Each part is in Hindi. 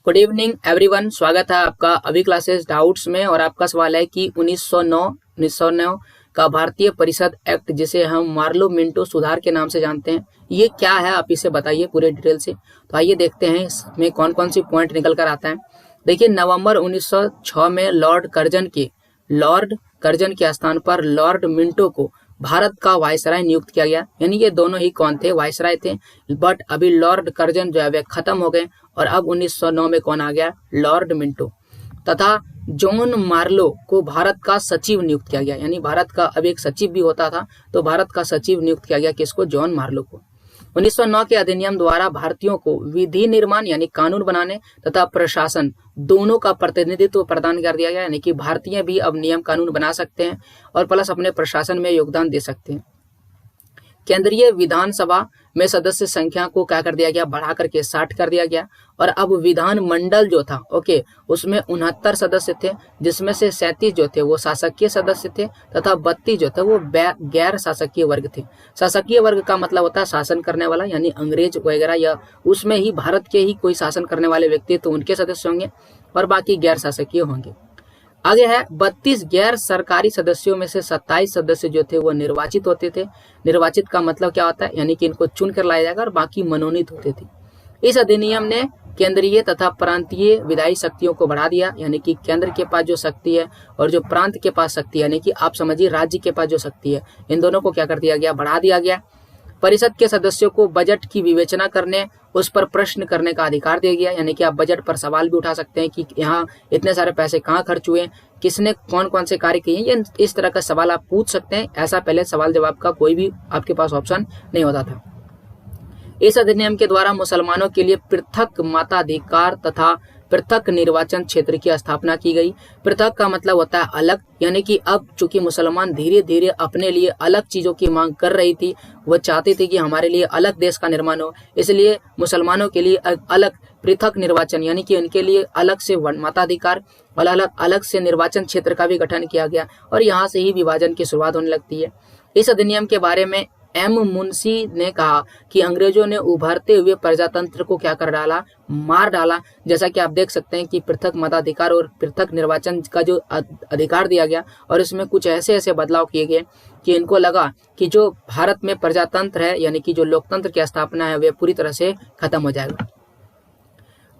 गुड इवनिंग एवरीवन, स्वागत है आपका अभी क्लासेस डाउट्स में। और आपका सवाल है कि 1909 का भारतीय परिषद एक्ट, जिसे हम मार्लो मिंटो सुधार के नाम से जानते हैं, ये क्या है? आप इसे बताइए पूरे डिटेल से। तो आइए देखते हैं इसमें कौन कौन सी पॉइंट निकल कर आता है। देखिए, नवंबर 1906 में लॉर्ड कर्जन के स्थान पर लॉर्ड मिंटो को भारत का वायसराय नियुक्त किया गया। यानी ये दोनों ही कौन थे? वायसराय थे। बट अभी लॉर्ड कर्जन जो है वे खत्म हो गए और अब 1909 में कौन आ गया? Lord Minto. तथा जॉन मार्लो को भारत का सचिव नियुक्त किया गया। यानी भारत का अब एक सचिव भी होता था, तो भारत का सचिव नियुक्त किया गया किसको? जॉन मार्लो को। 1909 के अधिनियम द्वारा भारतीयों को विधि निर्माण यानी कानून बनाने तथा प्रशासन दोनों का प्रतिनिधित्व प्रदान कर दिया गया। यानी कि भारतीय भी अब नियम कानून बना सकते हैं और प्लस अपने प्रशासन में योगदान दे सकते हैं। केंद्रीय विधानसभा में सदस्य संख्या को क्या कर दिया गया? बढ़ा करके 60 कर दिया गया। और अब विधान मंडल जो था, उसमें 69 सदस्य थे, जिसमें से 37 जो थे वो शासकीय सदस्य थे तथा 32 जो थे वो गैर शासकीय वर्ग थे। शासकीय वर्ग का मतलब होता है शासन करने वाला, यानी अंग्रेज वगैरह या उसमें ही भारत के ही कोई शासन करने वाले व्यक्ति, तो उनके सदस्य होंगे, और बाकी गैर शासकीय होंगे। आगे है 32 गैर सरकारी सदस्यों में से 27 सदस्य जो थे वो निर्वाचित होते थे। निर्वाचित का मतलब क्या होता है? यानी कि इनको चुन कर लाया जाएगा, और बाकी मनोनीत होते थे। इस अधिनियम ने केंद्रीय तथा प्रांतीय विधायी शक्तियों को बढ़ा दिया। यानी कि केंद्र के पास जो शक्ति है और जो प्रांत के पास शक्ति है, यानी कि आप समझिए राज्य के पास जो शक्ति है, इन दोनों को क्या कर दिया गया? बढ़ा दिया गया। परिषद के सदस्यों को बजट की विवेचना करने, उस पर प्रश्न करने का अधिकार दिया गया। यानी कि आप बजट पर सवाल भी उठा सकते हैं कि यहाँ इतने सारे पैसे कहाँ खर्च हुए, किसने कौन कौन से कार्य किए, ये इस तरह का सवाल आप पूछ सकते हैं। ऐसा पहले सवाल जवाब का कोई भी आपके पास ऑप्शन नहीं होता था। इस अधिनियम के द्वारा मुसलमानों के लिए पृथक मताधिकार तथा पृथक निर्वाचन क्षेत्र की स्थापना की गई। पृथक का मतलब होता है अलग, यानी कि अब चूंकि मुसलमान धीरे धीरे अपने लिए अलग चीजों की मांग कर रही थी, वो चाहती थी कि हमारे लिए अलग देश का निर्माण हो, इसलिए मुसलमानों के लिए अलग पृथक निर्वाचन, यानी कि उनके लिए अलग से मताधिकार और अलग से निर्वाचन क्षेत्र का भी गठन किया गया, और यहाँ से ही विभाजन की शुरुआत होने लगती है। इस अधिनियम के बारे में एम मुंशी ने कहा कि अंग्रेजों ने उभरते हुए प्रजातंत्र को क्या कर डाला? मार डाला। जैसा कि आप देख सकते हैं कि पृथक मताधिकार और पृथक निर्वाचन का जो अधिकार दिया गया, और इसमें कुछ ऐसे ऐसे बदलाव किए गए कि इनको लगा कि जो भारत में प्रजातंत्र है, यानी कि जो लोकतंत्र की स्थापना है, वह पूरी तरह से खत्म हो जाएगा।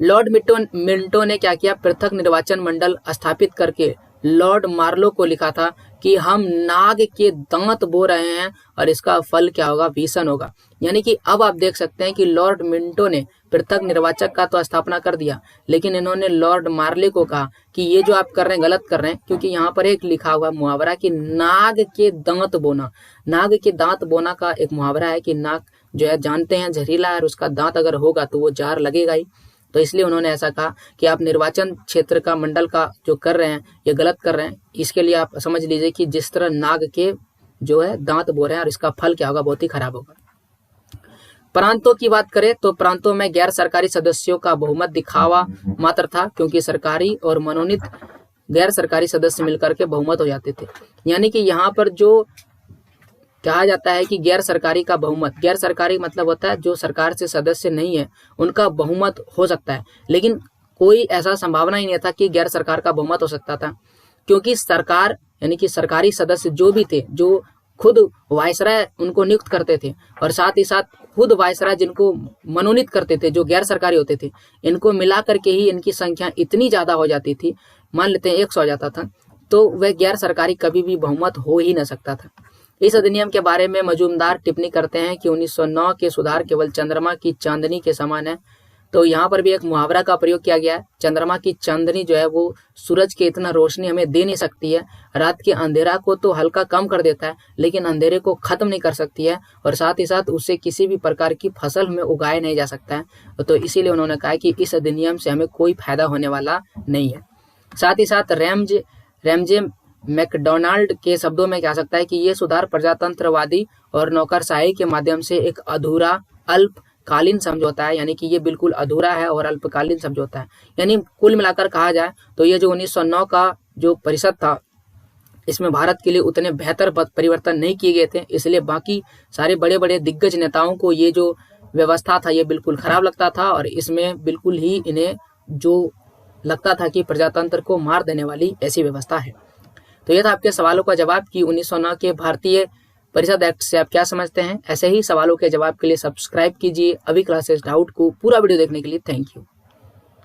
लॉर्ड मिंटो ने क्या किया? पृथक निर्वाचन मंडल स्थापित करके लॉर्ड मार्लो को लिखा था कि हम नाग के दांत बो रहे हैं और इसका फल क्या होगा? भीषण होगा। यानी कि अब आप देख सकते हैं कि लॉर्ड मिंटो ने पृथक निर्वाचक का तो स्थापना कर दिया, लेकिन इन्होंने लॉर्ड मार्ले को कहा कि ये जो आप कर रहे हैं गलत कर रहे हैं, क्योंकि यहाँ पर एक लिखा हुआ मुहावरा कि नाग के दांत बोना। नाग के दांत बोना का एक मुहावरा है कि नाग जो है जानते हैं जहरीला है, और उसका दांत अगर होगा तो वो जार लगेगा ही। तो इसलिए उन्होंने ऐसा कहा कि आप निर्वाचन क्षेत्र का मंडल का जो कर रहे हैं ये गलत कर रहे हैं। इसके लिए आप समझ लीजिए कि जिस तरह नाग के जो है दांत बो रहे हैं, और इसका फल क्या होगा? बहुत ही खराब होगा। प्रांतों की बात करें तो प्रांतों में गैर सरकारी सदस्यों का बहुमत दिखावा मात्र था, क्योंकि सरकारी और मनोनीत गैर सरकारी सदस्य मिलकर के बहुमत हो जाते थे। यानी कि यहाँ पर जो कहा जाता है कि गैर सरकारी का बहुमत, गैर सरकारी मतलब होता है जो सरकार से सदस्य नहीं है उनका बहुमत हो सकता है, लेकिन कोई ऐसा संभावना ही नहीं था कि गैर सरकार का बहुमत हो सकता था, क्योंकि सरकार यानी कि सरकारी सदस्य जो भी थे, जो खुद वायसराय उनको नियुक्त करते थे, और साथ ही साथ खुद वायसराय जिनको मनोनीत करते थे, जो गैर सरकारी होते थे, इनको मिला करके ही इनकी संख्या इतनी ज्यादा हो जाती थी, मान लेते हैं 100 हो जाता था, तो वह गैर सरकारी कभी भी बहुमत हो ही न सकता था। इस अधिनियम के बारे में मजूमदार टिप्पणी करते हैं कि 1909 के सुधार केवल चंद्रमा की चांदनी के समान है। तो यहाँ पर भी एक मुहावरा का प्रयोग किया गया है। चंद्रमा की चांदनी जो है वो सूरज के इतना रोशनी हमें दे नहीं सकती है, रात के अंधेरा को तो हल्का कम कर देता है, लेकिन अंधेरे को खत्म नहीं कर सकती है, और साथ ही साथ उससे किसी भी प्रकार की फसल में उगाया नहीं जा सकता है। तो इसीलिए उन्होंने कहा कि इस अधिनियम से हमें कोई फायदा होने वाला नहीं है। साथ ही साथ रैमजे मैकडोनाल्ड के शब्दों में कह सकता है कि ये सुधार प्रजातंत्रवादी और नौकरशाही के माध्यम से एक अधूरा अल्पकालीन समझौता है। यानी कि ये बिल्कुल अधूरा है और अल्पकालीन समझौता है। यानी कुल मिलाकर कहा जाए तो ये जो 1909 का जो परिषद था, इसमें भारत के लिए उतने बेहतर परिवर्तन नहीं किए गए थे, इसलिए बाकी सारे बड़े बड़े दिग्गज नेताओं को ये जो व्यवस्था था ये बिल्कुल खराब लगता था, और इसमें बिल्कुल ही इन्हें जो लगता था कि प्रजातंत्र को मार देने वाली ऐसी व्यवस्था है। तो यह था आपके सवालों का जवाब कि 1909 के भारतीय परिषद एक्ट से आप क्या समझते हैं। ऐसे ही सवालों के जवाब के लिए सब्सक्राइब कीजिए अभी क्लासेस डाउट को। पूरा वीडियो देखने के लिए थैंक यू।